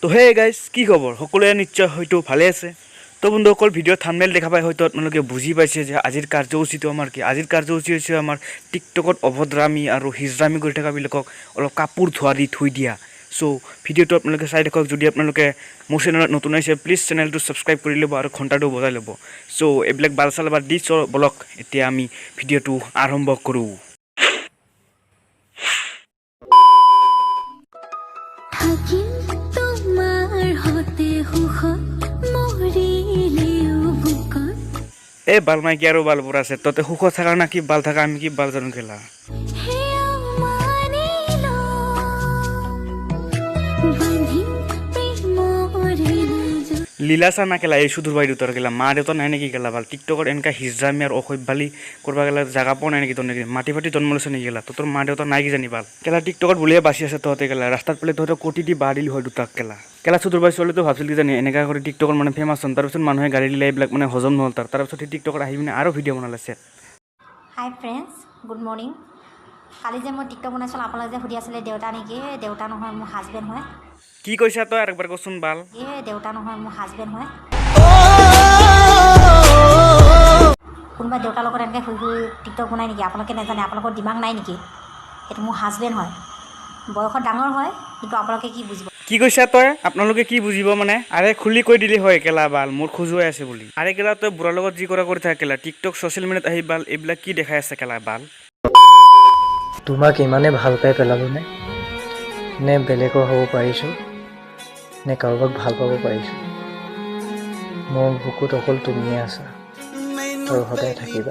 তো hey guys কি খবৰ সকলোৱে নিশ্চয় হয়তো ভালে আছে তো বন্ধুসকল ভিডিঅ' থাম্বনেইল দেখা পাই হয়তো আপোনালোকে বুজি পাইছে যে আজিৰ কাৰ্যসূচীটো আমাৰ কি আজিৰ কাৰ্যসূচী হৈছে আমাৰ টিকটকত অভদ্ৰামী আৰু হিজৰামী কৰি থকাবিলাকক অলপ কাপোৰ ধোৱা দি থৈ দিয়া চ' ভিডিঅ'টো আপোনালোকে চাই দেখক যদি আপোনালোকে মোৰ চেনেলত নতুন আহিছে প্লিজ চেনেলটো ছাবস্ক্ৰাইব কৰি ল'ব আৰু ঘণ্টাটো বজাই ল'ব চ' এইবিলাক বাল চাল বাদ দি চ' বলক এতিয়া আমি ভিডিঅ'টো আৰম্ভ কৰোঁ এই বাল মাইকী আৰু বালবোৰ আছে ততে সুখত থকা না কি বাল থকা আমি কি বাল জানো খেলা লীলা চানা খেলা এই সুদূৰ বাই দুটাৰ খেলা মা দেউতা নাই নেকি খেলা ভাল টিকটকত এনেকা হিজৰামী আৰু অসভ্যালি কৰিব গেলা জাগা পোৱা নাই নেকি তোৰ নেকি মাটি ফাটি জন্ম লৈছে নেকি গেলা তোৰ মা দেউতা নাই কি জানি ভাল খেলা টিকটকত বুলিয়ে বাচি আছে তহঁতে খেলা ৰাস্তাত পেলাই তহঁতে কোটি দি বাহ দিলি হয় দুটাক খেলা খেলা চুদুৰ বাই ছোৱালীটো ভাবছিল কি জানি এনেকা কৰি টিকটকত মানে ফেমাছ হ'ল তাৰপিছত মানুহে গাড়ী দিলে এইবিলাক মানে হজম নহ'ল তাৰপিছত সেই টিকটকত আহি পিনে আৰু ভিডিঅ' বনালে হাই ফ্ৰেণ্ডছ গুড মৰ্ণিং কালি যে মই টিকটক বনাইছিলোঁ আপোনালোকে যে সুধি আছিলে দেউতা নেকি দেউতা নহয় মোৰ হাজবেণ্ড হয় কি কৈছা তই আৰু একবাৰ কচোন বাল দেউতা নহয় মোৰ হাজবেণ্ড হয় কোনোবা দেউতাৰ লগত এনেকৈ শুই শুই টিকটক বনাই নেকি আপোনালোকে নাজানে আপোনালোকৰ দিমাগ নাই নেকি সেইটো মোৰ হাজবেণ্ড হয় বয়সত ডাঙৰ হয় কিন্তু আপোনালোকে কি বুজিব কি কৈছা তই আপোনালোকে কি বুজিব মানে আৰে খুলি কৈ দিলি হয় কেলা বাল মোৰ খোজুৱাই আছে বুলি আৰে কেলা তই বুঢ়াৰ লগত যি কৰা কৰি থাকে কেলা টিকটক ছ'চিয়েল মিডিয়াত আহি বাল এইবিলাক কি দেখাই আছে কেলা বাল তোমাক ইমানে ভাল পাই পেলালোনে নে বেলেগৰ হ'ব পাৰিছোঁ নে কাৰোবাক ভাল পাব পাৰিছোঁ মোৰ বুকুত অকল তুমিয়ে আছা আৰু সদায় থাকিবা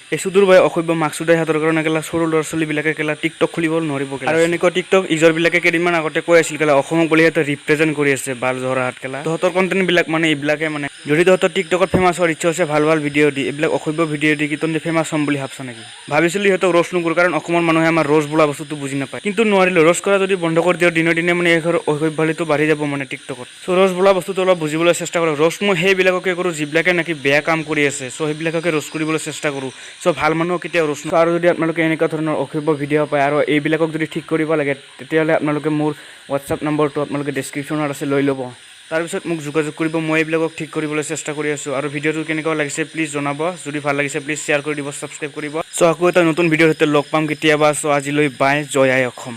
এই সুদূৰ বাই অসভ্য মাকচুদাই হাতৰ কাৰণে কেলা সৰু ল'ৰা ছোৱালীবিলাকে কেলা টিকটক খুলিব নোৱাৰিব আৰু এনেকুৱা টিকটক ইজৰবিলাকে কেইদিনমান আগতে কৈ আছিল কেলা অসমক বুলি সিহঁতে ৰিপ্ৰেজেণ্ট কৰি আছে বাল জহৰাহাট কেলা তহঁতৰ কণ্টেণ্টবিলাক মানে এইবিলাকে মানে যদি তহঁতৰ টিকটকত ফেমাছ হোৱাৰ ইচ্ছা হৈছে ভাল ভাল ভিডিঅ' দি এইবিলাক অসভ্য ভিডিঅ' দি কি তহঁতে ফেমাছ হ'ম বুলি ভাবছা নেকি ভাবিছিলোঁ সিহঁতক ৰ'ষ্ট নকৰোঁ কাৰণ অসমৰ মানুহে আমাৰ ৰ'ষ্ট বোলা বস্তুটো বুজি নাপায় কিন্তু নোৱাৰিলোঁ ৰ'ষ্ট কৰা যদি বন্ধ কৰি দিওঁ দিনে দিনে মানে এই অসভ্যালিটো বাঢ়ি যাব মানে টিকটকত চ' ৰ'ষ্ট বোলা বস্তুটো অলপ বুজিবলৈ চেষ্টা কৰোঁ ৰ'ষ্ট মই সেইবিলাককে কৰোঁ যিবিলাকে নেকি বেয়া কাম কৰি আছে চ' সেইবিলাককে ৰ'ষ্ট কৰিবলৈ চেষ্টা কৰোঁ চ' ভাল মানুহ কেতিয়াও ৰ'ষ্ট আৰু যদি আপোনালোকে এনেকুৱা ধৰণৰ অসভ্য ভিডিঅ' পায় আৰু এইবিলাকক যদি ঠিক কৰিব লাগে তেতিয়াহ'লে আপোনালোকে মোৰ হোৱাটছআপ নম্বৰটো আপোনালোকে ডেছক্ৰিপশ্যনত আছে লৈ ল'ব তাৰপিছত মোক যোগাযোগ কৰিব মই এইবিলাকক ঠিক কৰিবলৈ চেষ্টা কৰি আছোঁ আৰু ভিডিঅ'টো কেনেকুৱা লাগিছে প্লিজ জনাব যদি ভাল লাগিছে প্লিজ শ্বেয়াৰ কৰি দিব ছাবস্ক্ৰাইব কৰিব চ' আকৌ এটা নতুন ভিডিঅ'ৰ সৈতে লগ পাম কেতিয়াবা চ' আজিলৈ বাই জয় আই অসম